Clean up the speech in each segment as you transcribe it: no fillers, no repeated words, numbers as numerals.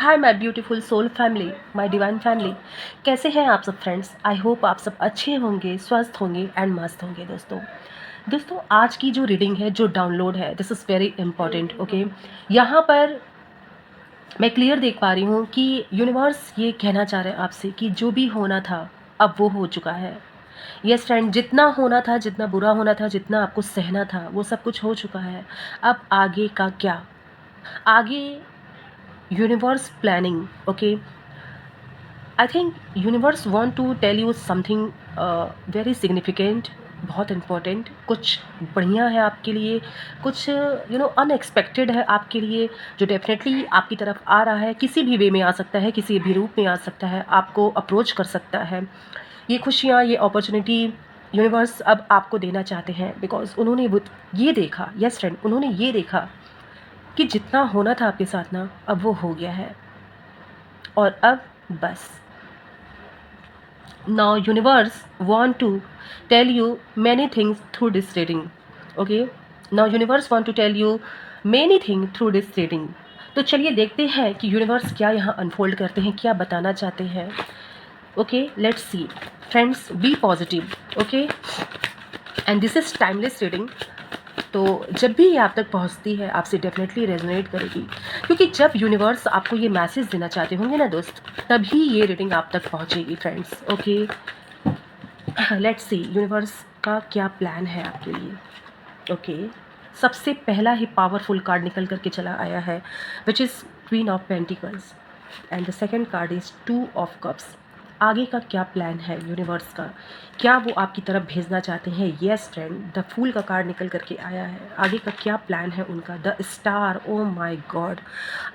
Hi my beautiful soul family, my divine family. कैसे हैं आप सब फ्रेंड्स? आई होप आप सब अच्छे होंगे, स्वस्थ होंगे एंड मस्त होंगे। दोस्तों आज की जो रीडिंग है, जो डाउनलोड है, this is very important. Okay, यहाँ पर मैं क्लियर देख पा रही हूँ कि यूनिवर्स ये कहना चाह रहा है आपसे कि जो भी होना था अब वो हो चुका है। यस फ्रेंड, जितना होना था, जितना बुरा होना था, जितना आपको सहना था, वो सब कुछ हो चुका है। अब आगे का क्या? आगे universe planning. Okay, I think universe want to tell you something very significant, बहुत इम्पोर्टेंट। कुछ बढ़िया है आपके लिए, कुछ अनएक्सपेक्टेड है आपके लिए, जो डेफिनेटली आपकी तरफ आ रहा है। किसी भी वे में आ सकता है, किसी भी रूप में आ सकता है, आपको अप्रोच कर सकता है। ये खुशियाँ, ये अपॉर्चुनिटी यूनिवर्स अब आपको देना चाहते हैं, बिकॉज उन्होंने ये देखा। यस फ्रेंड, उन्होंने ये देखा कि जितना होना था आपके साथ ना, अब वो हो गया है। और अब बस, now universe want to tell you many things through this reading. Okay, now universe want to tell you many things through this reading. तो चलिए देखते हैं कि यूनिवर्स क्या यहाँ अनफोल्ड करते हैं, क्या बताना चाहते हैं। Okay, let's see friends, be positive. Okay, and this is timeless reading. तो जब भी ये आप तक पहुंचती है, आपसे डेफिनेटली रेजोनेट करेगी, क्योंकि जब यूनिवर्स आपको ये मैसेज देना चाहते होंगे ना दोस्त, तभी ये रीडिंग आप तक पहुंचेगी friends. Okay, let's C universe का क्या प्लान है आपके लिए। ओके, सबसे पहला ही पावरफुल कार्ड निकल करके चला आया है, which is queen of pentacles, and the second card is to of cups. आगे का क्या प्लान है यूनिवर्स का, क्या वो आपकी तरफ भेजना चाहते हैं? येस फ्रेंड, द फूल का कार्ड निकल करके आया है। आगे का क्या प्लान है उनका? The star, oh my God,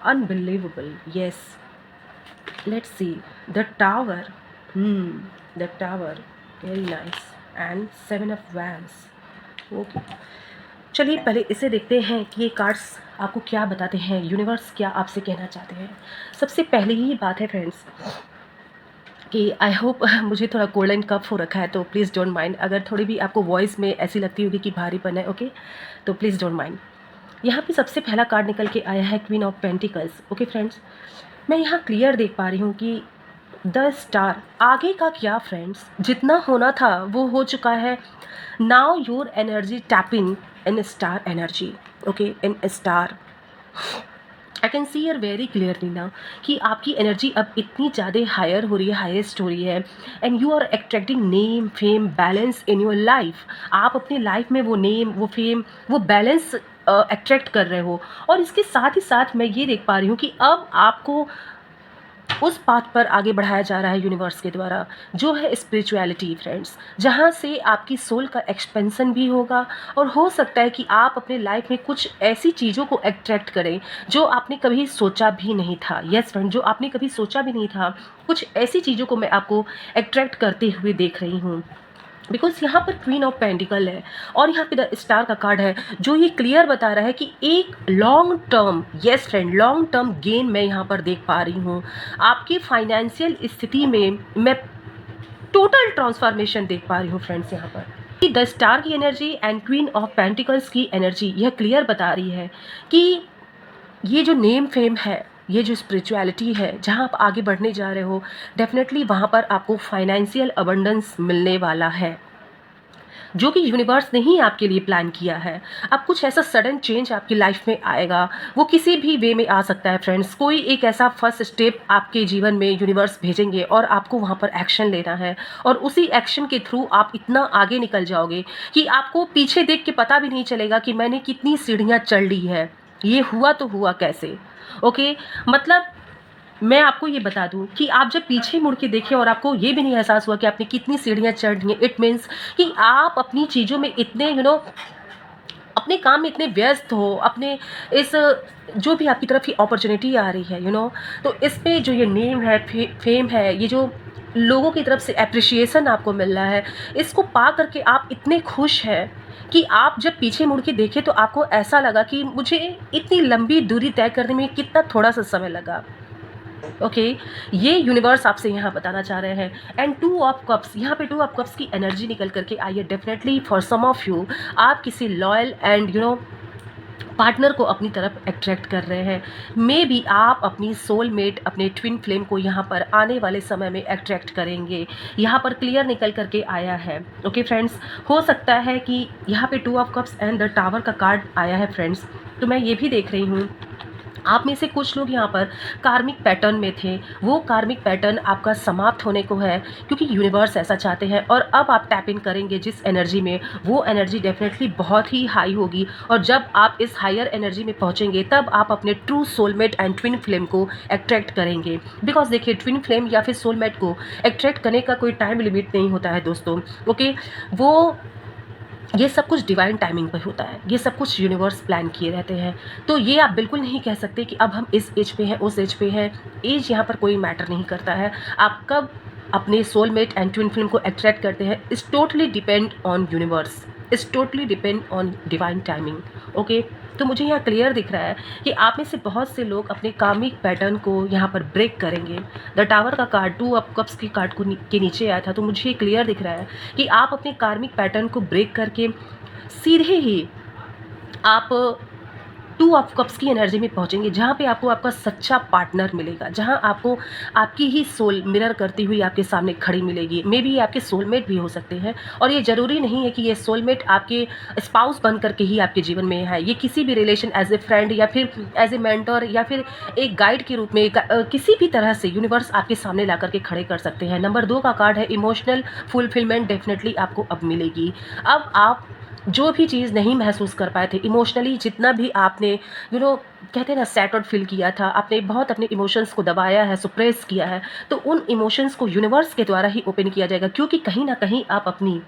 unbelievable. Yes, let's see the tower. The tower, very nice, and seven of wands. Okay, चलिए पहले इसे देखते हैं कि ये कार्ड्स आपको क्या बताते हैं, यूनिवर्स क्या आपसे कहना चाहते हैं। सबसे पहले ही बात है फ्रेंड्स कि आई होप मुझे थोड़ा कोल्ड एंड कफ हो रखा है, तो प्लीज़ डोंट माइंड अगर थोड़ी भी आपको वॉइस में ऐसी लगती होगी कि भारीपन है। ओके, तो प्लीज़ डोंट माइंड। यहाँ पे सबसे पहला कार्ड निकल के आया है queen of pentacles. Okay friends, मैं यहाँ क्लियर देख पा रही हूँ कि द स्टार। आगे का क्या फ्रेंड्स? जितना होना था वो हो चुका है। Now your energy tap in star energy. Okay, in star I can see your very clearly ना कि आपकी एनर्जी अब इतनी ज़्यादा हायर हो रही है, हाईएस्ट हो रही है, and you are attracting name, fame, balance in your life. आप अपनी लाइफ में वो नेम, वो फेम, वो बैलेंस अट्रैक्ट कर रहे हो। और इसके साथ ही साथ मैं ये देख पा रही हूँ कि अब आपको उस पाथ पर आगे बढ़ाया जा रहा है यूनिवर्स के द्वारा, जो है स्पिरिचुअलिटी फ्रेंड्स, जहाँ से आपकी सोल का एक्सपेंशन भी होगा। और हो सकता है कि आप अपने लाइफ में कुछ ऐसी चीज़ों को अट्रैक्ट करें जो आपने कभी सोचा भी नहीं था। यस फ्रेंड, जो आपने कभी सोचा भी नहीं था, कुछ ऐसी चीज़ों को मैं आपको अट्रैक्ट करते हुए देख रही हूँ। बिकॉज यहाँ पर क्वीन ऑफ पेंटिकल है और यहाँ पे द स्टार का कार्ड है, जो ये क्लियर बता रहा है कि एक long term, yes friend, long term gain मैं यहाँ पर देख पा रही हूँ। आपकी फाइनेंशियल स्थिति में मैं टोटल ट्रांसफॉर्मेशन देख पा रही हूँ फ्रेंड्स। यहाँ पर द स्टार की energy and queen of pentacles की एनर्जी यह क्लियर बता रही है कि ये जो नेम फेम है, ये जो स्पिरिचुअलिटी है, जहाँ आप आगे बढ़ने जा रहे हो, डेफिनेटली वहाँ पर आपको फाइनेंशियल अबंडेंस मिलने वाला है, जो कि यूनिवर्स ने ही आपके लिए प्लान किया है। अब कुछ ऐसा सडन चेंज आपकी लाइफ में आएगा, वो किसी भी वे में आ सकता है फ्रेंड्स। कोई एक ऐसा फर्स्ट स्टेप आपके जीवन में यूनिवर्स भेजेंगे और आपको वहाँ पर एक्शन लेना है, और उसी एक्शन के थ्रू आप इतना आगे निकल जाओगे कि आपको पीछे देख के पता भी नहीं चलेगा कि मैंने कितनी सीढ़ियाँ चढ़ ली है, ये हुआ तो हुआ कैसे। ओके, मतलब मैं आपको ये बता दूं कि आप जब पीछे मुड़ के देखें और आपको ये भी नहीं एहसास हुआ कि आपने कितनी सीढ़ियाँ चढ़ ली हैं, इट मीन्स कि आप अपनी चीज़ों में इतने अपने काम में इतने व्यस्त हो, अपने इस जो भी आपकी तरफ की अपॉर्चुनिटी आ रही है तो इसमें जो ये नेम है, फेम है, ये जो लोगों की तरफ से अप्रिशिएशन आपको मिल रहा है, इसको पा करके आप इतने खुश हैं कि आप जब पीछे मुड़ के देखें तो आपको ऐसा लगा कि मुझे इतनी लंबी दूरी तय करने में कितना थोड़ा सा समय लगा। ओके, ये यूनिवर्स आपसे यहाँ बताना चाह रहे हैं। एंड टू ऑफ कप्स, यहाँ पे टू ऑफ कप्स की एनर्जी निकल करके आई है। Definitely for some of you, आप किसी लॉयल एंड पार्टनर को अपनी तरफ अट्रैक्ट कर रहे हैं। मे बी आप अपनी सोलमेट, अपने ट्विन फ्लेम को यहाँ पर आने वाले समय में अट्रैक्ट करेंगे। यहाँ पर क्लियर निकल करके आया है। ओके फ्रेंड्स, हो सकता है कि यहाँ पे 2 of cups and the tower का कार्ड आया है फ्रेंड्स। तो मैं ये भी देख रही हूँ आप में से कुछ लोग यहाँ पर कार्मिक पैटर्न में थे, वो कार्मिक पैटर्न आपका समाप्त होने को है, क्योंकि यूनिवर्स ऐसा चाहते हैं। और अब आप टैप इन करेंगे जिस एनर्जी में, वो एनर्जी डेफिनेटली बहुत ही हाई होगी। और जब आप इस हायर एनर्जी में पहुँचेंगे तब आप अपने true soulmate and twin flame को अट्रैक्ट करेंगे। बिकॉज देखिए, ट्विन फ्लेम या फिर सोलमेट को अट्रैक्ट करने का कोई टाइम लिमिट नहीं होता है दोस्तों। ओके, वो ये सब कुछ डिवाइन टाइमिंग पर होता है, ये सब कुछ यूनिवर्स प्लान किए रहते हैं। तो ये आप बिल्कुल नहीं कह सकते कि अब हम इस एज पे हैं, उस एज पे हैं। एज यहाँ पर कोई मैटर नहीं करता है। आप कब अपने सोलमेट एंड ट्विन फ्लेम को अट्रैक्ट करते हैं, it's totally depend on universe, it's totally depend on divine timing. Okay, तो मुझे यहाँ क्लियर दिख रहा है कि आप में से बहुत से लोग अपने कार्मिक पैटर्न को यहाँ पर ब्रेक करेंगे। द टावर का कार्ड 2 ऑफ कप्स के कार्ड को के नीचे आया था, तो मुझे क्लियर दिख रहा है कि आप अपने कार्मिक पैटर्न को ब्रेक करके सीधे ही आप 2 ऑफ कप्स की एनर्जी में पहुंचेंगे, जहाँ पे आपको आपका सच्चा पार्टनर मिलेगा, जहाँ आपको आपकी ही सोल मिरर करती हुई आपके सामने खड़ी मिलेगी। मे बी आपके सोलमेट भी हो सकते हैं, और ये ज़रूरी नहीं है कि ये सोलमेट आपके स्पाउस बन करके ही आपके जीवन में है। ये किसी भी रिलेशन, एज ए फ्रेंड या फिर एज ए मेंटर या फिर एक गाइड के रूप में किसी भी तरह से यूनिवर्स आपके सामने ला करके खड़े कर सकते हैं। नंबर 2 का कार्ड है इमोशनल फुलफिलमेंट, डेफिनेटली आपको अब मिलेगी। अब आप जो भी चीज़ नहीं महसूस कर पाए थे इमोशनली, जितना भी आपने कहते हैं ना सैटर्ड फील किया था, आपने बहुत अपने इमोशंस को दबाया है, सुप्रेस किया है, तो उन इमोशंस को यूनिवर्स के द्वारा ही ओपन किया जाएगा, क्योंकि कहीं ना कहीं आप अपनी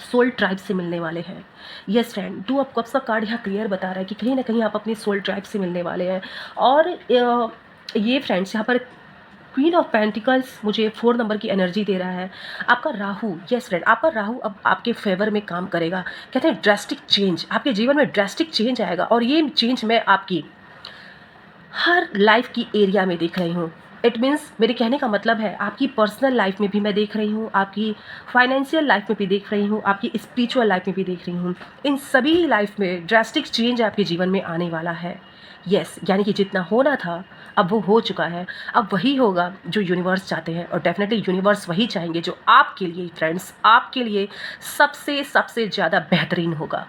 सोल ट्राइब से मिलने वाले हैं। यस फ्रेंड, 2 ऑफ कप्स का कार्ड यहाँ क्लियर बता रहा है कि कहीं ना कहीं आप अपनी सोल ट्राइब से मिलने वाले हैं। और ये फ्रेंड्स यहाँ पर क्वीन ऑफ पेंटिकल्स मुझे 4 नंबर की एनर्जी दे रहा है। आपका राहु, यस फ्रेंड, आपका राहु अब आपके फेवर में काम करेगा। कहते हैं ड्रास्टिक चेंज, आपके जीवन में ड्रास्टिक चेंज आएगा, और ये चेंज मैं आपकी हर लाइफ की एरिया में देख रही हूँ। इट मीन्स, मेरे कहने का मतलब है आपकी पर्सनल लाइफ में भी मैं देख रही हूँ, आपकी फाइनेंशियल लाइफ में भी देख रही हूँ, आपकी स्पिरिचुअल लाइफ में भी देख रही हूँ। इन सभी लाइफ में ड्रास्टिक चेंज आपके जीवन में आने वाला है। यस, यानी कि जितना होना था अब वो हो चुका है। अब वही होगा जो यूनिवर्स चाहते हैं, और डेफिनेटली यूनिवर्स वही चाहेंगे जो आपके लिए फ्रेंड्स, आपके लिए सबसे सबसे ज़्यादा बेहतरीन होगा।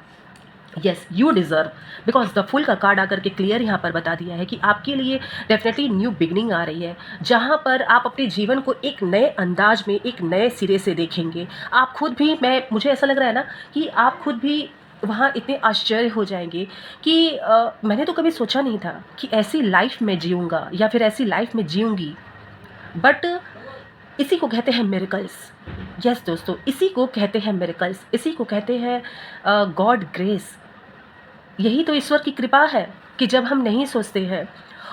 Yes, you deserve, because the full का कार्ड आकर के क्लियर यहाँ पर बता दिया है कि आपके लिए डेफिनेटली न्यू बिगनिंग आ रही है, जहाँ पर आप अपने जीवन को एक नए अंदाज में, एक नए सिरे से देखेंगे। आप खुद भी, मुझे ऐसा लग रहा है ना कि आप खुद भी वहाँ इतने आश्चर्य हो जाएंगे कि मैंने तो कभी सोचा नहीं था कि ऐसी लाइफ में जीऊँगा या फिर ऐसी लाइफ में जीऊँगी। बट इसी को कहते हैं मिरेकल्स। यस दोस्तों, इसी को कहते हैं मिरेकल्स, इसी को कहते हैं गॉड ग्रेस। यही तो ईश्वर की कृपा है कि जब हम नहीं सोचते हैं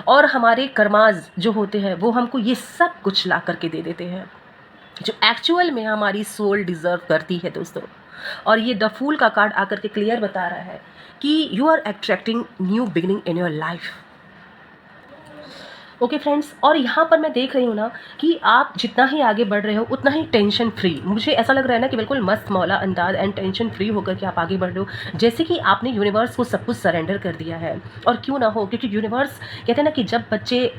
और हमारे कर्माज जो होते हैं वो हमको ये सब कुछ ला करके दे देते हैं, जो एक्चुअल में हमारी सोल डिज़र्व करती है दोस्तों। और ये द फूल का कार्ड आकर के क्लियर बता रहा है कि you are attracting new beginning in your life. Okay friends, और यहाँ पर मैं देख रही हूँ ना कि आप जितना ही आगे बढ़ रहे हो उतना ही टेंशन फ्री, मुझे ऐसा लग रहा है ना कि बिल्कुल मस्त मौला अंदाज एंड टेंशन फ्री होकर के आप आगे बढ़ रहे हो, जैसे कि आपने यूनिवर्स को सब कुछ सरेंडर कर दिया है। और क्यों ना हो, क्योंकि यूनिवर्स कहते हैं ना कि जब बच्चे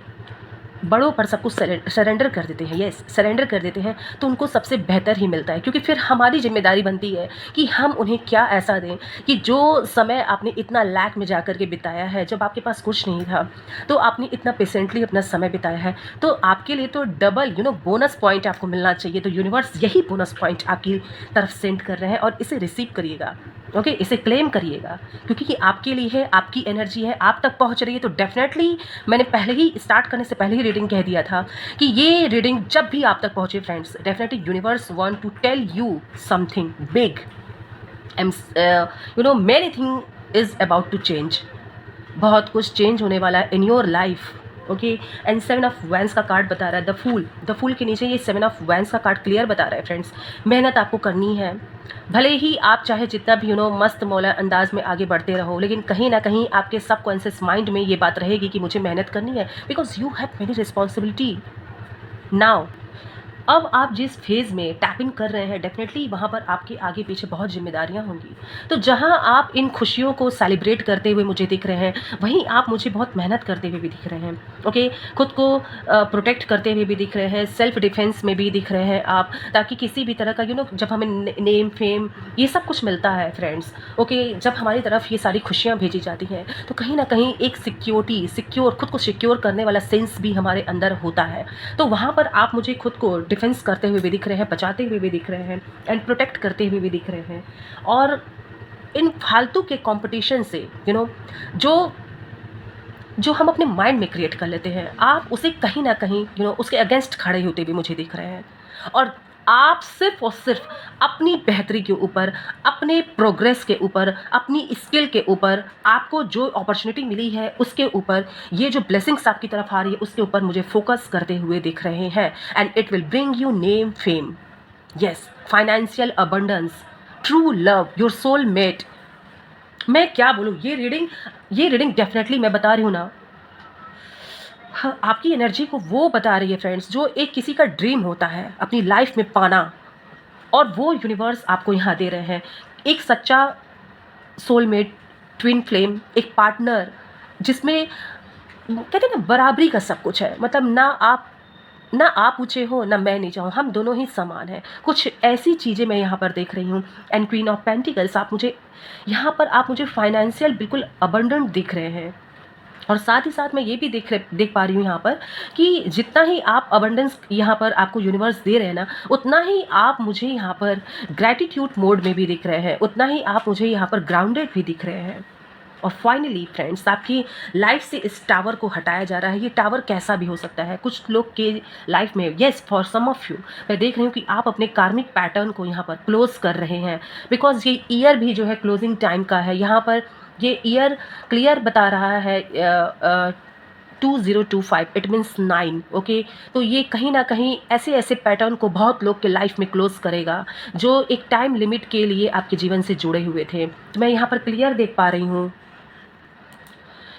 बड़ों पर सब कुछ सरेंडर कर देते हैं, यस सरेंडर कर देते हैं, तो उनको सबसे बेहतर ही मिलता है, क्योंकि फिर हमारी जिम्मेदारी बनती है कि हम उन्हें क्या ऐसा दें कि जो समय आपने इतना लैक में जा कर के बिताया है, जब आपके पास कुछ नहीं था, तो आपने इतना पेशेंटली अपना समय बिताया है, तो आपके लिए तो डबल बोनस पॉइंट आपको मिलना चाहिए। तो यूनिवर्स यही बोनस पॉइंट आपकी तरफ सेंड कर रहे हैं, और इसे रिसीव करिएगा। ओके, इसे क्लेम करिएगा, क्योंकि ये आपके लिए है, आपकी एनर्जी है, आप तक पहुंच रही है। तो डेफिनेटली मैंने पहले ही स्टार्ट करने से पहले ही रीडिंग कह दिया था कि ये रीडिंग जब भी आप तक पहुंचे friends, definitely universe want to tell you something big and many thing is about to change. बहुत कुछ चेंज होने वाला है in your life. Okay, and 7 of wands का कार्ड बता रहा है द फूल के नीचे ये 7 ऑफ वैंस का कार्ड क्लियर बता रहा है फ्रेंड्स, मेहनत आपको करनी है। भले ही आप चाहे जितना भी मस्त मौला अंदाज में आगे बढ़ते रहो, लेकिन कहीं ना कहीं आपके सबकॉन्शियस माइंड में ये बात रहेगी कि मुझे मेहनत करनी है, because you have many responsibility now. अब आप जिस फेज़ में टैपिंग कर रहे हैं डेफ़िनेटली वहाँ पर आपके आगे पीछे बहुत ज़िम्मेदारियाँ होंगी। तो जहाँ आप इन खुशियों को सेलिब्रेट करते हुए मुझे दिख रहे हैं, वहीं आप मुझे बहुत मेहनत करते हुए भी दिख रहे हैं। ओके, खुद को प्रोटेक्ट करते हुए भी दिख रहे हैं, सेल्फ डिफेंस में भी दिख रहे हैं आप, ताकि किसी भी तरह का जब हमें नेम, फेम ये सब कुछ मिलता है फ्रेंड्स, ओके, जब हमारी तरफ ये सारी खुशियाँ भेजी जाती हैं, तो कहीं न कहीं एक सिक्योर खुद को सिक्योर करने वाला सेंस भी हमारे अंदर होता है। तो वहाँ पर आप मुझे खुद को डिफेंस करते हुए भी दिख रहे हैं, बचाते हुए भी दिख रहे हैं एंड प्रोटेक्ट करते हुए भी दिख रहे हैं। और इन फालतू के कंपटीशन से जो जो हम अपने माइंड में क्रिएट कर लेते हैं, आप उसे कहीं न कहीं उसके अगेंस्ट खड़े होते भी मुझे दिख रहे हैं। और आप सिर्फ़ और सिर्फ़ अपनी बेहतरी के ऊपर, अपने प्रोग्रेस के ऊपर, अपनी स्किल के ऊपर, आपको जो अपॉर्च्युनिटी मिली है उसके ऊपर, ये जो ब्लेसिंग्स आपकी तरफ आ रही है उसके ऊपर मुझे फ़ोकस करते हुए दिख रहे हैं। And it will bring you name, fame, yes, financial abundance, true love, your soulmate. मैं क्या बोलूँ, ये रीडिंग डेफ़िनेटली मैं बता रही हूँ ना, हाँ, आपकी एनर्जी को वो बता रही है फ्रेंड्स, जो एक किसी का ड्रीम होता है अपनी लाइफ में पाना, और वो यूनिवर्स आपको यहाँ दे रहे हैं। एक सच्चा सोलमेट, ट्विन फ्लेम, एक पार्टनर जिसमें कहते हैं ना बराबरी का सब कुछ है। मतलब ना आप ऊँचे हो ना मैं नीचा हूँ, हम दोनों ही समान हैं। कुछ ऐसी चीज़ें मैं यहाँ पर देख रही हूँ। एंड क्वीन ऑफ पेंटिकल्स, आप मुझे फाइनेंशियल बिल्कुल अबंडेंट दिख रहे हैं। और साथ ही साथ मैं ये भी देख पा रही हूँ यहाँ पर कि जितना ही आप अबंडेंस यहाँ पर आपको यूनिवर्स दे रहे हैं ना, उतना ही आप मुझे यहाँ पर ग्रैटिट्यूड मोड में भी दिख रहे हैं, उतना ही आप मुझे यहाँ पर ग्राउंडेड भी दिख रहे हैं। और फाइनली फ्रेंड्स, आपकी लाइफ से इस टावर को हटाया जा रहा है। ये टावर कैसा भी हो सकता है कुछ लोग के लाइफ में, yes, for some of you मैं देख रही हूँ कि आप अपने कार्मिक पैटर्न को यहाँ पर क्लोज कर रहे हैं। बिकॉज ये ईयर भी जो है क्लोजिंग टाइम का है। यहाँ पर ये ईयर क्लियर बता रहा है 2025, इट मीन्स 9। ओके, तो ये कहीं ना कहीं ऐसे ऐसे पैटर्न को बहुत लोग के लाइफ में क्लोज करेगा जो एक टाइम लिमिट के लिए आपके जीवन से जुड़े हुए थे। तो मैं यहाँ पर क्लियर देख पा रही हूँ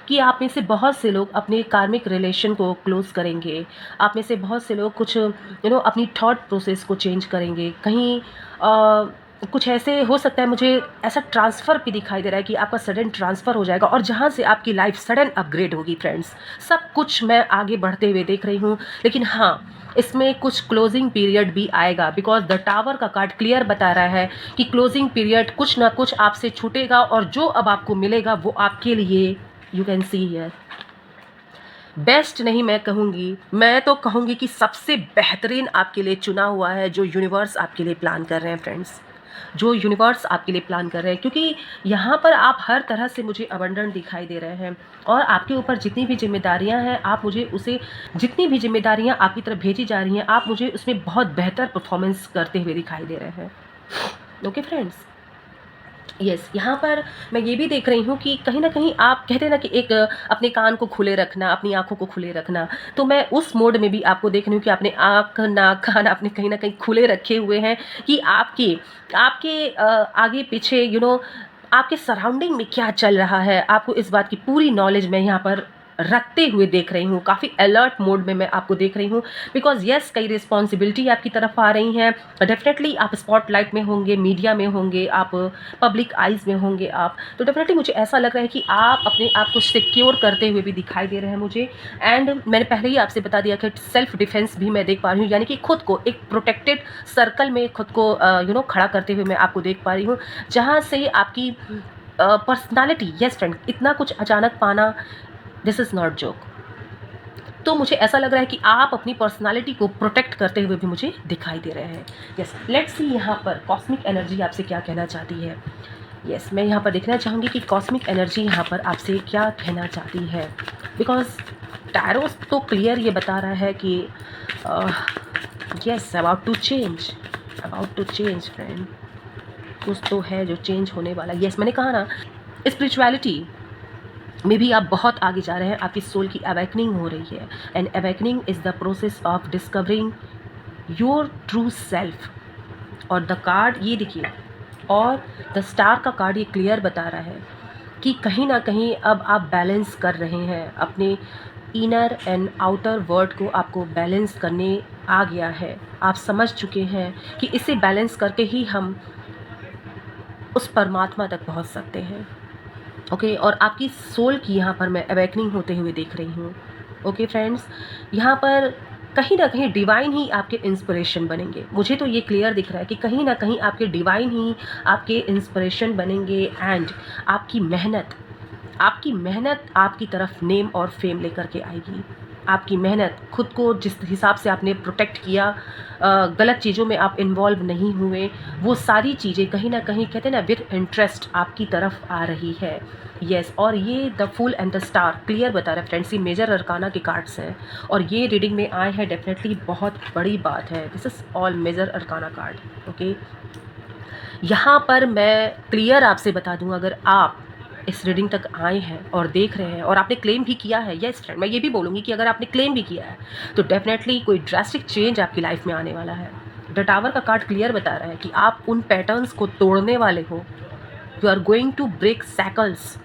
कि आप में से बहुत से लोग अपने कार्मिक रिलेशन को क्लोज करेंगे। आप में से बहुत से लोग कुछ अपनी थॉट प्रोसेस को चेंज करेंगे। कहीं कुछ ऐसे हो सकता है, मुझे ऐसा ट्रांसफ़र भी दिखाई दे रहा है कि आपका सडन ट्रांसफ़र हो जाएगा और जहाँ से आपकी लाइफ सडन अपग्रेड होगी फ्रेंड्स। सब कुछ मैं आगे बढ़ते हुए देख रही हूँ, लेकिन हाँ, इसमें कुछ क्लोजिंग पीरियड भी आएगा। बिकॉज द टावर का कार्ड क्लियर बता रहा है कि क्लोजिंग पीरियड कुछ ना कुछ आपसे छूटेगा और जो अब आपको मिलेगा वो आपके लिए, you can see here, best नहीं मैं कहूँगी, मैं तो कहूँगी कि सबसे बेहतरीन आपके लिए चुना हुआ है जो यूनिवर्स आपके लिए प्लान कर रहे हैं फ्रेंड्स, जो यूनिवर्स आपके लिए प्लान कर रहे हैं। क्योंकि यहाँ पर आप हर तरह से मुझे अबंडेंट दिखाई दे रहे हैं और आपके ऊपर जितनी भी जिम्मेदारियाँ हैं, आप मुझे उसे, जितनी भी जिम्मेदारियाँ आपकी तरफ भेजी जा रही हैं, आप मुझे उसमें बहुत बेहतर परफॉर्मेंस करते हुए दिखाई दे रहे हैं। ओके फ्रेंड्स, यस, यहाँ पर मैं ये भी देख रही हूँ कि कहीं न कहीं आप कहते हैं ना कि एक अपने कान को खुले रखना, अपनी आँखों को खुले रखना, तो मैं उस मोड में भी आपको देख रही हूँ कि आपने आँख, नाक, कान आपने कहीं न कहीं खुले रखे हुए हैं कि आपके आपके आगे पीछे आपके सराउंडिंग में क्या चल रहा है, आपको इस बात की पूरी नॉलेज मैं यहाँ पर रखते हुए देख रही हूँ। काफ़ी अलर्ट मोड में मैं आपको देख रही हूँ। बिकॉज़ येस, कई रिस्पॉन्सिबिलिटी आपकी तरफ आ रही हैं। डेफ़िनेटली आप स्पॉटलाइट में होंगे, मीडिया में होंगे, आप पब्लिक आइज़ में होंगे आप। तो डेफ़िनेटली मुझे ऐसा लग रहा है कि आप अपने आप को सिक्योर करते हुए भी दिखाई दे रहे हैं मुझे। एंड मैंने पहले ही आपसे बता दिया कि सेल्फ डिफेंस भी मैं देख पा रही हूँ, यानी कि खुद को एक प्रोटेक्टेड सर्कल में खुद को खड़ा करते हुए मैं आपको देख पा रही हूँ, जहाँ से आपकी पर्सनैलिटी, येस फ्रेंड, इतना कुछ अचानक पाना, दिस इज़ नॉट जोक। तो मुझे ऐसा लग रहा है कि आप अपनी पर्सनालिटी को प्रोटेक्ट करते हुए भी मुझे दिखाई दे रहे हैं। यस, लेट्स सी यहाँ पर कॉस्मिक एनर्जी आपसे क्या कहना चाहती है। यस, मैं यहाँ पर देखना चाहूँगी कि कॉस्मिक एनर्जी यहाँ पर आपसे क्या कहना चाहती है। बिकॉज टैरो तो क्लियर ये बता रहा है कि yes, about to change friend, कुछ तो है जो चेंज होने वाला। यस, मैंने कहा ना, स्पिरिचुअलिटी में भी आप बहुत आगे जा रहे हैं, आपकी सोल की अवेकनिंग हो रही है। And awakening is the process of discovering your true self. और द कार्ड ये देखिए, और द स्टार का कार्ड ये क्लियर बता रहा है कि कहीं ना कहीं अब आप बैलेंस कर रहे हैं अपने इनर एंड आउटर वर्ल्ड को, आपको बैलेंस करने आ गया है, आप समझ चुके हैं कि इसे बैलेंस करके ही हम उस परमात्मा तक पहुंच सकते हैं। ओके, और आपकी सोल की यहाँ पर मैं अवेकनिंग होते हुए देख रही हूँ। ओके फ्रेंड्स, यहाँ पर कहीं ना कहीं डिवाइन ही आपके इंस्पिरेशन बनेंगे। मुझे तो ये क्लियर दिख रहा है कि कहीं ना कहीं आपके डिवाइन ही आपके इंस्पिरेशन बनेंगे। एंड आपकी मेहनत आपकी तरफ नेम और फेम लेकर के आएगी। आपकी मेहनत, खुद को जिस हिसाब से आपने प्रोटेक्ट किया, गलत चीज़ों में आप इन्वॉल्व नहीं हुए, वो सारी चीज़ें कहीं ना कहीं कहते हैं ना विद इंटरेस्ट आपकी तरफ आ रही है। यस, और ये the fool and the star clear बता रहा है फ्रेंड्स, ये मेजर अरकाना के कार्ड्स हैं और ये रीडिंग में आए हैं। डेफिनेटली बहुत बड़ी बात है। This is all major arcana card. Okay, यहाँ पर मैं क्लियर आपसे बता दूँ, अगर आप इस रीडिंग तक आए हैं और देख रहे हैं और आपने क्लेम भी किया है, यस फ्रेंड, मैं ये भी बोलूँगी कि अगर आपने क्लेम भी किया है तो डेफिनेटली कोई ड्रास्टिक चेंज आपकी लाइफ में आने वाला है। द टावर का कार्ड क्लियर बता रहा है कि आप उन पैटर्न्स को तोड़ने वाले हो। You are going to break shackles.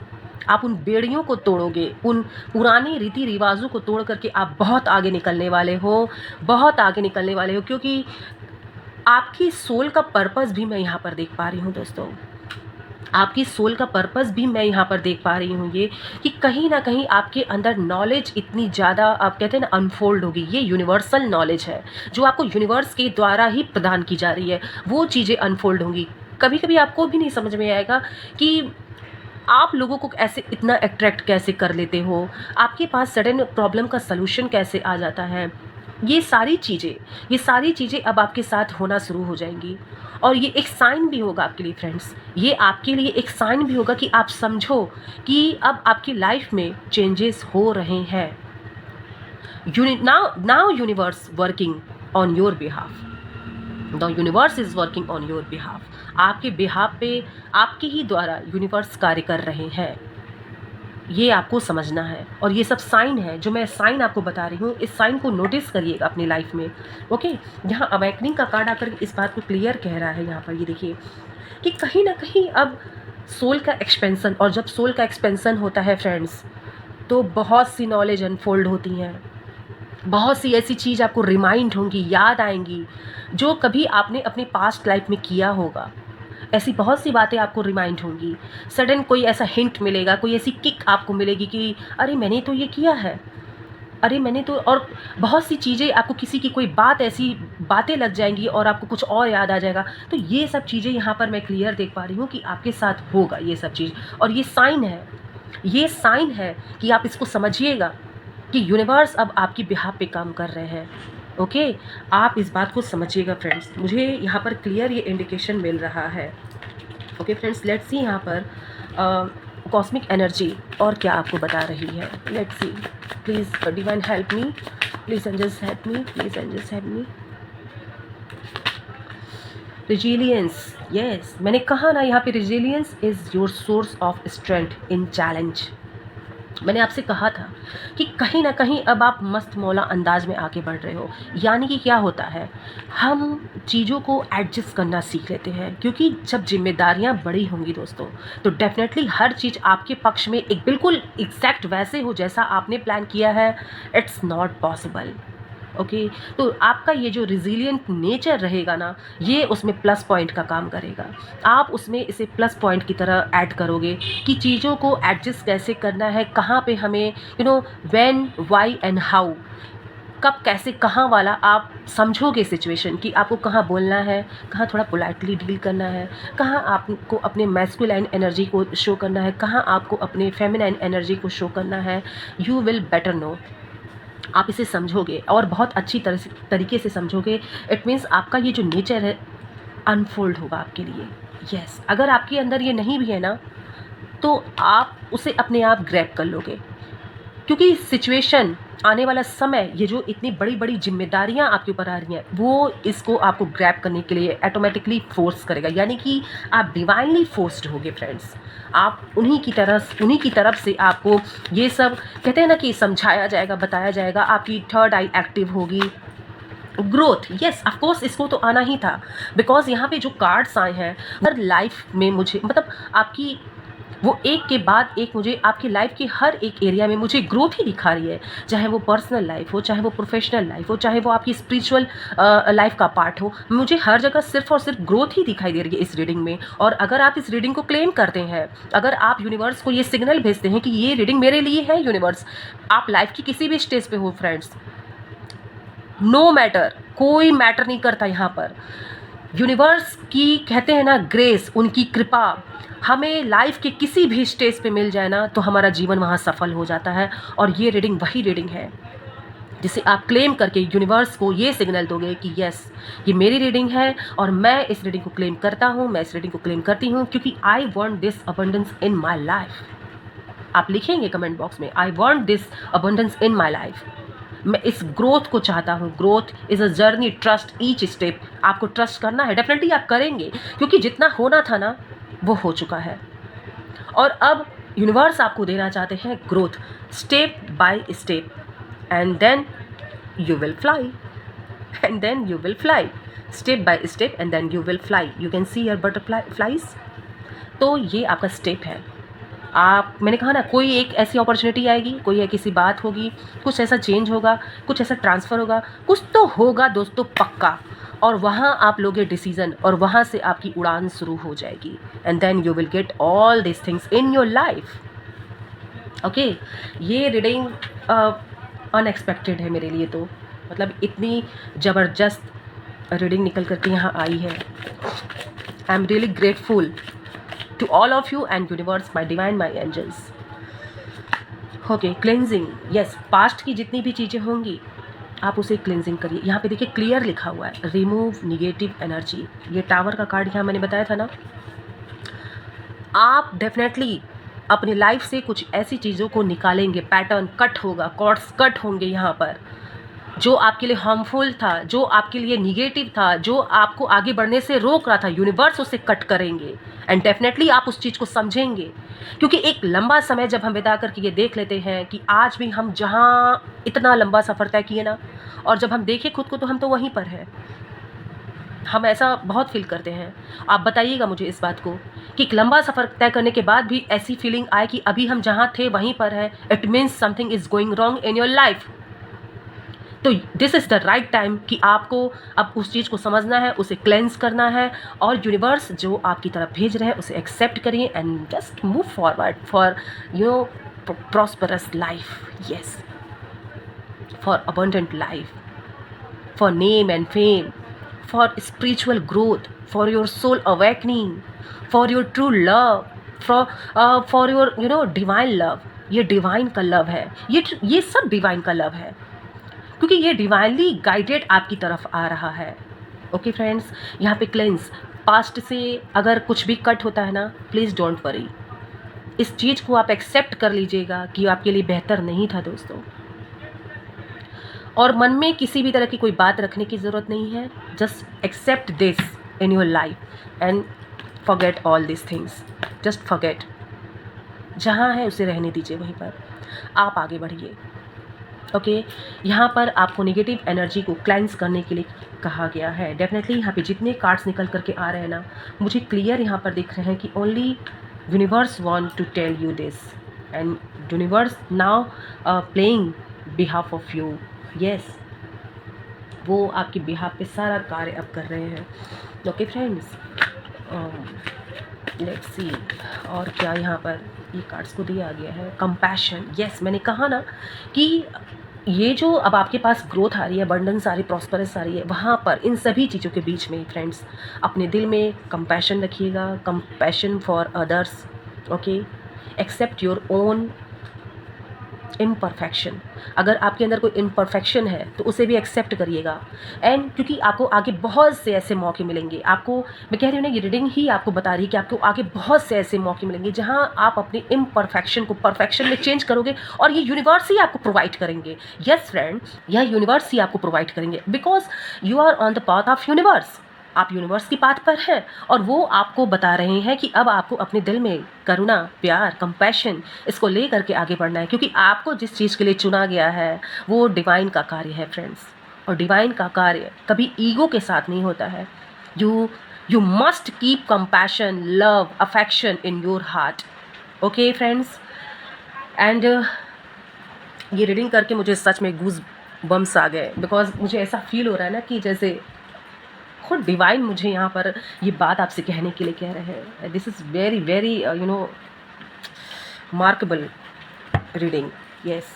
आप उन बेड़ियों को तोड़ोगे, उन पुराने रीति रिवाजों को तोड़ करके आप बहुत आगे निकलने वाले हो, बहुत आगे निकलने वाले हो। क्योंकि आपकी सोल का पर्पस भी मैं यहाँ पर देख पा रही हूँ दोस्तों, आपकी सोल का पर्पस भी मैं यहाँ पर देख पा रही हूँ। ये कि कहीं ना कहीं आपके अंदर नॉलेज इतनी ज़्यादा, आप कहते हैं ना, अनफोल्ड होगी। ये यूनिवर्सल नॉलेज है जो आपको यूनिवर्स के द्वारा ही प्रदान की जा रही है। वो चीज़ें अनफोल्ड होंगी। कभी कभी आपको भी नहीं समझ में आएगा कि आप लोगों को ऐसे इतना अट्रैक्ट कैसे कर लेते हो, आपके पास सडन प्रॉब्लम का सलूशन कैसे आ जाता है। ये सारी चीज़ें अब आपके साथ होना शुरू हो जाएंगी। और ये एक साइन भी होगा आपके लिए फ्रेंड्स, ये आपके लिए एक साइन भी होगा कि आप समझो कि अब आपकी लाइफ में चेंजेस हो रहे हैं। Now universe working on your behalf. The universe is working on your behalf. आपके बिहाफ पे आपके ही द्वारा यूनिवर्स कार्य कर रहे हैं। ये आपको समझना है। और ये सब साइन है, जो मैं साइन आपको बता रही हूँ, इस साइन को नोटिस करिएगा अपनी लाइफ में। ओके, यहाँ अवेकनिंग का कार्ड आकर इस बात को क्लियर कह रहा है। यहाँ पर ये देखिए कि कहीं ना कहीं अब सोल का एक्सपेंसन, और जब सोल का एक्सपेंसन होता है फ्रेंड्स तो बहुत सी नॉलेज अनफोल्ड होती हैं, बहुत सी ऐसी चीज़ आपको रिमाइंड होंगी, याद आएंगी, जो कभी आपने अपनी पास्ट लाइफ में किया होगा। ऐसी बहुत सी बातें आपको रिमाइंड होंगी। सडन कोई ऐसा हिंट मिलेगा, कोई ऐसी किक आपको मिलेगी कि अरे मैंने तो ये किया है, अरे मैंने तो, और बहुत सी चीज़ें आपको, किसी की कोई बात, ऐसी बातें लग जाएंगी और आपको कुछ और याद आ जाएगा। तो ये सब चीज़ें यहाँ पर मैं क्लियर देख पा रही हूँ कि आपके साथ होगा ये सब चीज़। और ये साइन है कि आप इसको समझिएगा कि यूनिवर्स अब आपकी बिहाफ पे काम कर रहे हैं। ओके, आप इस बात को समझिएगा फ्रेंड्स। मुझे यहाँ पर क्लियर ये इंडिकेशन मिल रहा है। ओके फ्रेंड्स, लेट्स सी यहाँ पर कॉस्मिक एनर्जी और क्या आपको बता रही है। Let's see, please divine help me, please angels help me, please angels help me. Resilience, yes, मैंने कहा ना यहाँ पे resilience is your source of strength in challenge. मैंने आपसे कहा था कि कहीं ना कहीं अब आप मस्त मौला अंदाज में आगे बढ़ रहे हो। यानी कि क्या होता है, हम चीज़ों को एडजस्ट करना सीख लेते हैं। क्योंकि जब जिम्मेदारियां बड़ी होंगी दोस्तों, तो डेफिनेटली हर चीज़ आपके पक्ष में एक बिल्कुल एग्जैक्ट वैसे हो जैसा आपने प्लान किया है, इट्स नॉट पॉसिबल। ओके, तो आपका ये जो रिजिलियंट नेचर रहेगा ना, ये उसमें प्लस पॉइंट का काम करेगा। आप उसमें इसे प्लस पॉइंट की तरह ऐड करोगे कि चीज़ों को एडजस्ट कैसे करना है, कहाँ पे हमें व्हेन, व्हाई एंड हाउ, कब, कैसे, कहाँ वाला आप समझोगे सिचुएशन कि आपको कहाँ बोलना है, कहाँ थोड़ा पोलाइटली डील करना है, कहाँ आपको अपने मैस्कुलाइन एनर्जी को शो करना है, कहाँ आपको अपने फेमिनाइन एनर्जी को शो करना है। You will better know. आप इसे समझोगे और बहुत अच्छी तरीके से समझोगे। इट मीन्स आपका ये जो नेचर है अनफोल्ड होगा आपके लिए। यस, अगर आपके अंदर ये नहीं भी है ना, तो आप उसे अपने आप ग्रैब कर लोगे। क्योंकि सिचुएशन, आने वाला समय, ये जो इतनी बड़ी बड़ी जिम्मेदारियां आपके ऊपर आ रही हैं, वो इसको आपको ग्रैब करने के लिए ऑटोमेटिकली फोर्स करेगा। यानी कि आप डिवाइनली फोर्स्ड होगे फ्रेंड्स। आप उन्हीं की तरफ से आपको ये सब, कहते हैं ना, कि समझाया जाएगा, बताया जाएगा। आपकी थर्ड आई एक्टिव होगी। ग्रोथ, यस ऑफ कोर्स, इसको तो आना ही था। बिकॉज यहाँ पे जो कार्ड्स आए हैं हर लाइफ में, मुझे मतलब आपकी वो एक के बाद एक मुझे आपकी लाइफ के हर एक एरिया में मुझे ग्रोथ ही दिखा रही है, चाहे वो पर्सनल लाइफ हो, चाहे वो प्रोफेशनल लाइफ हो, चाहे वो आपकी स्पिरिचुअल लाइफ का पार्ट हो, मुझे हर जगह सिर्फ और सिर्फ ग्रोथ ही दिखाई दे रही है इस रीडिंग में। और अगर आप इस रीडिंग को क्लेम करते हैं, अगर आप यूनिवर्स को ये सिग्नल भेजते हैं कि ये रीडिंग मेरे लिए है यूनिवर्स, आप लाइफ की किसी भी स्टेज पे हो फ्रेंड्स, नो मैटर, कोई मैटर नहीं करता यहाँ पर। यूनिवर्स की कहते हैं ना ग्रेस, उनकी कृपा हमें लाइफ के किसी भी स्टेज पे मिल जाए ना, तो हमारा जीवन वहाँ सफल हो जाता है। और ये रीडिंग वही रीडिंग है जिसे आप क्लेम करके यूनिवर्स को ये सिग्नल दोगे कि यस, ये मेरी रीडिंग है और मैं इस रीडिंग को क्लेम करता हूँ, मैं इस रीडिंग को क्लेम करती हूँ, क्योंकि I want this abundance in my life. आप लिखेंगे कमेंट बॉक्स में, I want this abundance in my life. मैं इस ग्रोथ को चाहता हूँ। Growth is a journey, trust each step. आपको ट्रस्ट करना है, डेफिनेटली आप करेंगे, क्योंकि जितना होना था ना वो हो चुका है। और अब यूनिवर्स आपको देना चाहते हैं growth, step by step, and then you will fly, and then you will fly, step by step and then you will fly. You can see your butterfly flies. तो ये आपका स्टेप है। आप, मैंने कहा ना, कोई एक ऐसी अपॉर्चुनिटी आएगी, कोई एक ऐसी बात होगी, कुछ ऐसा चेंज होगा, कुछ ऐसा ट्रांसफ़र होगा, कुछ तो होगा दोस्तों पक्का। और वहाँ आप लोगे डिसीज़न, और वहाँ से आपकी उड़ान शुरू हो जाएगी, and then you will get all this things in your life. Okay, ये रीडिंग अनएक्सपेक्टेड है मेरे लिए, तो मतलब इतनी ज़बरदस्त रीडिंग निकल करके यहाँ आई है। I am really grateful to all of you and universe, my divine, my angels. Okay, cleansing, yes, past की जितनी भी चीज़ें होंगी आप उसे क्लेंजिंग करिए। यहाँ पे देखिए क्लियर लिखा हुआ है, रिमूव निगेटिव एनर्जी। ये टावर का कार्ड यहाँ मैंने बताया था ना। आप डेफिनेटली अपनी लाइफ से कुछ ऐसी चीज़ों को निकालेंगे, पैटर्न कट होगा, कॉर्ड्स कट होंगे यहाँ पर, जो आपके लिए हार्मफुल था, जो आपके लिए निगेटिव था, जो आपको आगे बढ़ने से रोक रहा था, यूनिवर्स उसे कट करेंगे। एंड डेफिनेटली आप उस चीज़ को समझेंगे, क्योंकि एक लंबा समय जब हम बिता करके ये देख लेते हैं कि आज भी हम जहाँ इतना लंबा सफ़र तय किए ना, और जब हम देखें खुद को तो हम तो वहीं पर हैं। हम ऐसा बहुत फील करते हैं। आप बताइएगा मुझे इस बात को कि एक लंबा सफ़र तय करने के बाद भी ऐसी फीलिंग आए कि अभी हम जहाँ थे वहीं पर हैं। It means something is going wrong in your life. तो this is the right time कि आपको अब उस चीज़ को समझना है, उसे क्लेंस करना है, और यूनिवर्स जो आपकी तरफ भेज रहे हैं उसे एक्सेप्ट करिए and just move forward for prosperous life, yes, for abundant life, for name and fame, for spiritual growth, for your soul awakening, for your true love, for your divine love. ये divine का love है, ये सब divine का love है, क्योंकि ये divinely guided आपकी तरफ आ रहा है। ओके फ्रेंड्स, यहाँ पे क्लेंस, पास्ट से अगर कुछ भी कट होता है ना, प्लीज़ डोंट वरी, इस चीज़ को आप एक्सेप्ट कर लीजिएगा कि आपके लिए बेहतर नहीं था दोस्तों। और मन में किसी भी तरह की कोई बात रखने की ज़रूरत नहीं है। Just accept this in your life and forget all this things, just forget. जहाँ है उसे रहने दीजिए, वहीं पर आप आगे बढ़िए। ओके, यहाँ पर आपको नेगेटिव एनर्जी को क्लेंस करने के लिए कहा गया है। डेफिनेटली यहाँ पे जितने कार्ड्स निकल करके आ रहे हैं ना, मुझे क्लियर यहाँ पर दिख रहे हैं कि only universe want to tell you this, and universe now playing behalf of you. Yes, वो आपके बिहाफ पे सारा कार्य अब कर रहे हैं। ओके फ्रेंड्स, लेट्स सी और क्या यहाँ पर ये कार्ड्स को दिया गया है। कंपैशन, यस, मैंने कहा ना कि ये जो अब आपके पास ग्रोथ आ रही है, अबंडेंस आ रही है, प्रॉस्परस आ रही है, वहाँ पर इन सभी चीज़ों के बीच में फ्रेंड्स अपने दिल में कंपैशन रखिएगा, compassion for others. Okay, accept your own imperfection. अगर आपके अंदर कोई इम्परफेक्शन है तो उसे भी एक्सेप्ट करिएगा। एंड क्योंकि आपको आगे बहुत से ऐसे मौके मिलेंगे, आपको, मैं कह रही हूँ ना, ये रीडिंग ही आपको बता रही है कि आपको आगे बहुत से ऐसे मौके मिलेंगे जहाँ आप अपनी इम्परफेक्शन को परफेक्शन में चेंज करोगे, और ये यूनिवर्स ही आपको प्रोवाइड करेंगे। यस फ्रेंड, यह यूनिवर्स ही आपको प्रोवाइड करेंगे, because you are on the path of universe. आप यूनिवर्स की पाथ पर हैं, और वो आपको बता रहे हैं कि अब आपको अपने दिल में करुणा, प्यार, कंपैशन, इसको ले करके आगे बढ़ना है, क्योंकि आपको जिस चीज़ के लिए चुना गया है वो डिवाइन का कार्य है फ्रेंड्स। और डिवाइन का कार्य कभी ईगो के साथ नहीं होता है। You must keep compassion, love, affection in your heart. Okay friends, and ये रीडिंग करके मुझे सच में गूज बम्स आ गए, बिकॉज मुझे ऐसा फील हो रहा है ना कि जैसे खुद डिवाइन मुझे यहाँ पर ये बात आपसे कहने के लिए कह रहे हैं. This is very very markable reading. Yes,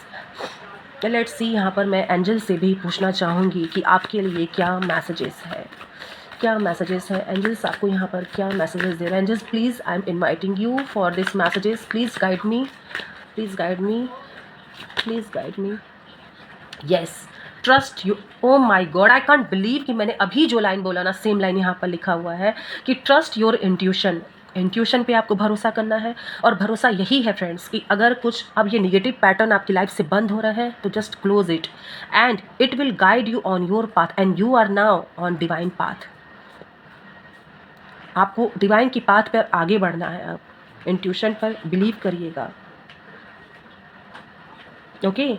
let's see. यहाँ पर मैं एंजल से भी पूछना चाहूँगी कि आपके लिए क्या मैसेजेस है, क्या मैसेजेस है. एंजल्स आपको यहाँ पर क्या मैसेजेस दे रहे हैं? Angels please, I am inviting you for this messages. Please guide me, please guide me, please guide me. Yes, trust you. Oh my god, I can't believe कि मैंने अभी जो लाइन बोला ना, सेम लाइन यहाँ पर लिखा हुआ है कि ट्रस्ट योर इंट्यूशन. इंट्यूशन पे आपको भरोसा करना है, और भरोसा यही है फ्रेंड्स कि अगर कुछ अब ये निगेटिव पैटर्न आपकी लाइफ से बंद हो रहा है तो just close it and it will guide you on your path, and you are now on divine path. आपको डिवाइन की पाथ पर आगे बढ़ना है. आप इंट्यूशन पर बिलीव करिएगा. ओके,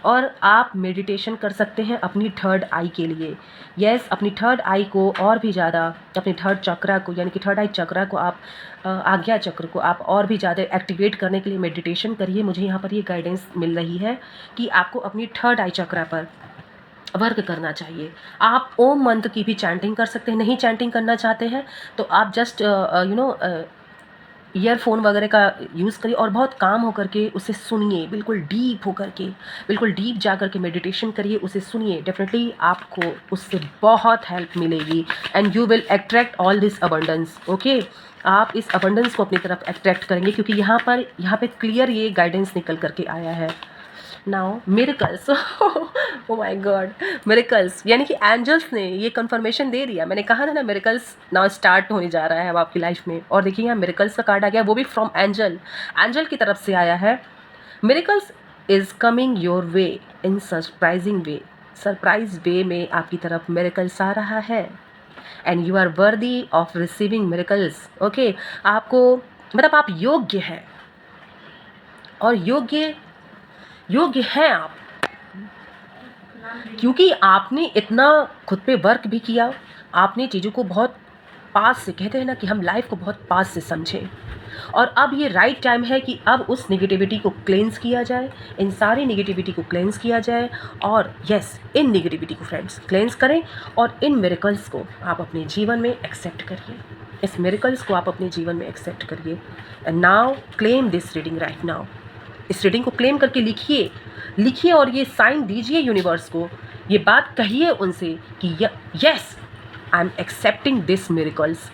और आप मेडिटेशन कर सकते हैं अपनी थर्ड आई के लिए. यस, अपनी थर्ड आई को और भी ज़्यादा, अपनी थर्ड चक्रा को, यानी कि थर्ड आई चक्रा को आप, आज्ञा चक्र को आप और भी ज़्यादा एक्टिवेट करने के लिए मेडिटेशन करिए. मुझे यहाँ पर ये गाइडेंस मिल रही है कि आपको अपनी थर्ड आई चक्रा पर वर्क करना चाहिए. आप ओम मंत्र की भी चैंटिंग कर सकते हैं. नहीं चैंटिंग करना चाहते हैं तो आप जस्ट ईयरफोन वगैरह का यूज़ करिए और बहुत काम होकर के उसे सुनिए, बिल्कुल डीप होकर के, बिल्कुल डीप जा कर के मेडिटेशन करिए, उसे सुनिए. डेफिनेटली आपको उससे बहुत हेल्प मिलेगी and you will attract all this abundance. Okay, आप इस अबंडेंस को अपनी तरफ अट्रैक्ट करेंगे, क्योंकि यहाँ पे क्लियर ये गाइडेंस निकल करके आया है. Now miracles, oh my God, miracles, यानी कि एंजल्स ने ये कंफर्मेशन दे दिया. मैंने कहा था ना, मिरेकल्स नाउ स्टार्ट होने जा रहा है अब आपकी लाइफ में. और देखिए यहाँ मिरेकल्स का कार्ड आ गया, वो भी फ्रॉम एंजल. एंजल की तरफ से आया है. Miracles is coming your way in surprising way. Surprise way में आपकी तरफ मिरेकल्स आ रहा है and you are worthy of receiving miracles. Okay, आपको मतलब आप योग्य हैं, और योग्य हैं आप, क्योंकि आपने इतना खुद पे वर्क भी किया. आपने चीज़ों को बहुत पास से, कहते हैं ना कि हम लाइफ को बहुत पास से समझें, और अब ये राइट टाइम है कि अब उस नेगेटिविटी को क्लेंस किया जाए, इन सारी नेगेटिविटी को क्लेंस किया जाए. और यस, इन नेगेटिविटी को फ्रेंड्स क्लेंस करें, और इन मिरेकल्स को आप अपने जीवन में एक्सेप्ट करिए. इस मिरेकल्स को आप अपने जीवन में एक्सेप्ट करिए. And now claim this reading right now. इस रीडिंग को क्लेम करके लिखिए और ये साइन दीजिए यूनिवर्स को. ये बात कहिए उनसे कि yes, I am accepting this miracles.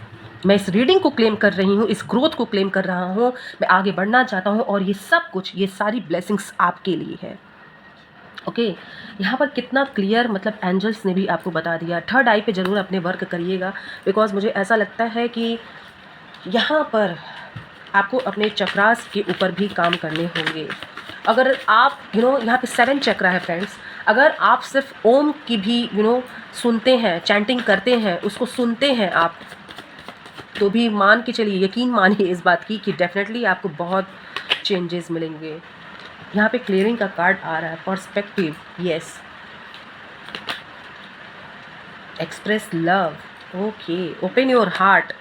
मैं इस रीडिंग को क्लेम कर रही हूँ, इस ग्रोथ को क्लेम कर रहा हूँ, मैं आगे बढ़ना चाहता हूँ, और ये सब कुछ, ये सारी ब्लेसिंग्स आपके लिए है. ओके, यहाँ पर कितना क्लियर, मतलब एंजल्स ने भी आपको बता दिया. थर्ड आई पे ज़रूर अपने वर्क करिएगा, बिकॉज मुझे ऐसा लगता है कि यहाँ पर आपको अपने चक्रास के ऊपर भी काम करने होंगे. अगर आप यहाँ पे 7 चक्रा है फ्रेंड्स. अगर आप सिर्फ ओम की भी सुनते हैं, चैंटिंग करते हैं, उसको सुनते हैं आप, तो भी मान के चलिए, यकीन मानिए इस बात की कि डेफिनेटली आपको बहुत चेंजेस मिलेंगे. यहाँ पे क्लियरिंग का कार्ड आ रहा है, perspective. Yes, express love. Okay, open your heart,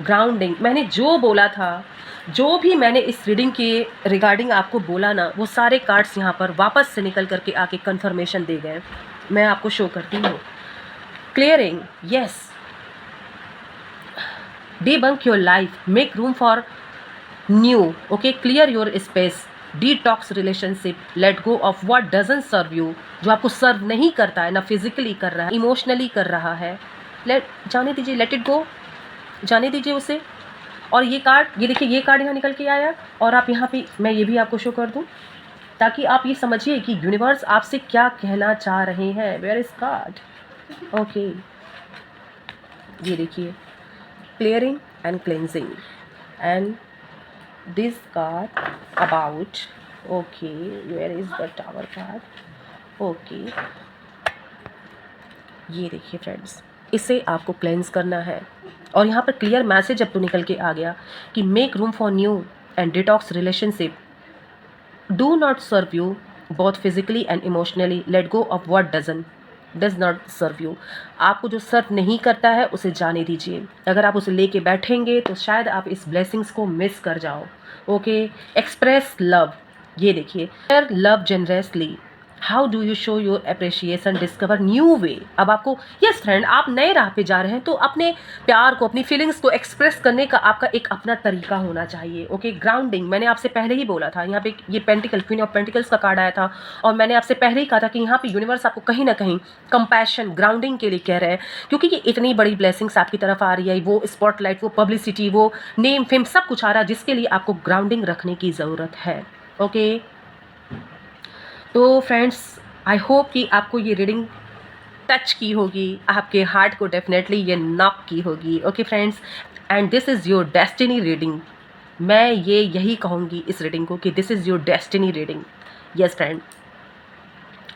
grounding. मैंने जो बोला था, जो भी मैंने इस रीडिंग के रिगार्डिंग आपको बोला ना, वो सारे कार्ड्स यहाँ पर वापस से निकल करके आके कंफर्मेशन दे गए. मैं आपको शो करती हूँ. Clearing, yes. debunk your life, make room for new. Okay, clear your space, detox relationship, let go of what doesn't serve you. जो आपको सर्व नहीं करता है, ना फिजिकली कर रहा है, इमोशनली कर रहा है, जाने दीजिए, लेट इट गो, जाने दीजिए उसे. और ये कार्ड, ये देखिए, ये कार्ड यहाँ निकल के आया, और आप यहाँ पे, मैं ये भी आपको शो कर दूँ ताकि आप ये समझिए कि यूनिवर्स आपसे क्या कहना चाह रहे हैं. Where is called? ओके, ये देखिए, clearing and cleansing, and this card about, okay, where is the tower card? Okay, ये देखिए फ्रेंड्स, इसे आपको क्लेंस करना है. और यहाँ पर क्लियर मैसेज अब तो निकल के आ गया कि make room for new and detox relationship, do not serve you both physically and emotionally, let go of what doesn't. Does not serve you. आपको जो सर्व नहीं करता है उसे जाने दीजिए। अगर आप उसे लेके बैठेंगे तो शायद आप इस ब्लेसिंग्स को मिस कर जाओ। Okay, express love. ये देखिए, share love generously. How do you show your appreciation, discover new way. अब आपको, यस फ्रेंड, आप नए राह पे जा रहे हैं तो अपने प्यार को, अपनी फीलिंग्स को एक्सप्रेस करने का आपका एक अपना तरीका होना चाहिए। ओके, ग्राउंडिंग, मैंने आपसे पहले ही बोला था, यहाँ पे ये पेंटिकल, क्वीन ऑफ पेंटिकल्स का कार्ड आया था, और मैंने आपसे पहले ही कहा था कि यहाँ पे यूनिवर्स आपको कहीं ना कहीं कंपैशन, ग्राउंडिंग के लिए कह रहे हैं, क्योंकि ये इतनी बड़ी ब्लेसिंग्स आपकी तरफ आ रही है, वो स्पॉटलाइट, वो पब्लिसिटी, वो नेम फेम, सब कुछ आ रहा है, जिसके लिए आपको ग्राउंडिंग रखने की ज़रूरत है। ओके, तो फ्रेंड्स, आई होप कि आपको ये रीडिंग टच की होगी, आपके हार्ट को डेफिनेटली ये नॉक की होगी। Okay friends, and this is your destiny reading. मैं ये यही कहूँगी इस रीडिंग को कि this is your destiny reading. Yes friend,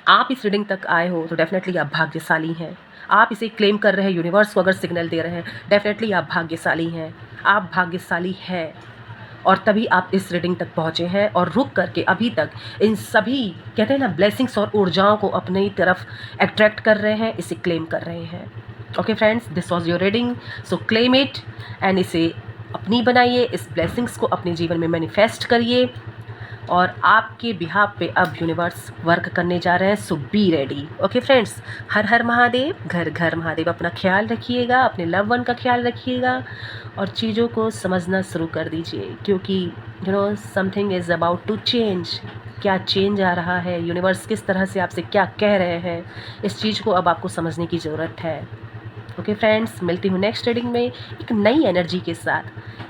आप इस रीडिंग तक आए हो तो डेफिनेटली आप भाग्यशाली हैं। आप इसे क्लेम कर रहे हैं, यूनिवर्स को अगर सिग्नल दे रहे हैं, डेफिनेटली आप भाग्यशाली हैं। आप भाग्यशाली हैं और तभी आप इस रीडिंग तक पहुँचे हैं और रुक करके अभी तक इन सभी, कहते हैं ना, ब्लेसिंग्स और ऊर्जाओं को अपनी तरफ अट्रैक्ट कर रहे हैं, इसे क्लेम कर रहे हैं। Okay friends, this was your reading, so claim it and इसे अपनी बनाइए, इस ब्लेसिंग्स को अपने जीवन में मैनिफेस्ट करिए और आपके बिहाफ पे अब यूनिवर्स वर्क करने जा रहे हैं। सो बी रेडी। ओके फ्रेंड्स, हर हर महादेव, घर घर महादेव। अपना ख्याल रखिएगा, अपने लव वन का ख्याल रखिएगा और चीज़ों को समझना शुरू कर दीजिए, क्योंकि you know something is about to change. क्या चेंज आ रहा है, यूनिवर्स किस तरह से आपसे क्या कह रहे हैं, इस चीज़ को अब आपको समझने की ज़रूरत है। ओके फ्रेंड्स, मिलती हूँ नेक्स्ट रीडिंग में एक नई एनर्जी के साथ,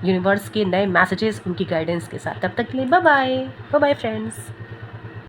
यूनिवर्स के नए मैसेजेस, उनकी गाइडेंस के साथ। तब तक के लिए bye bye, bye bye friends.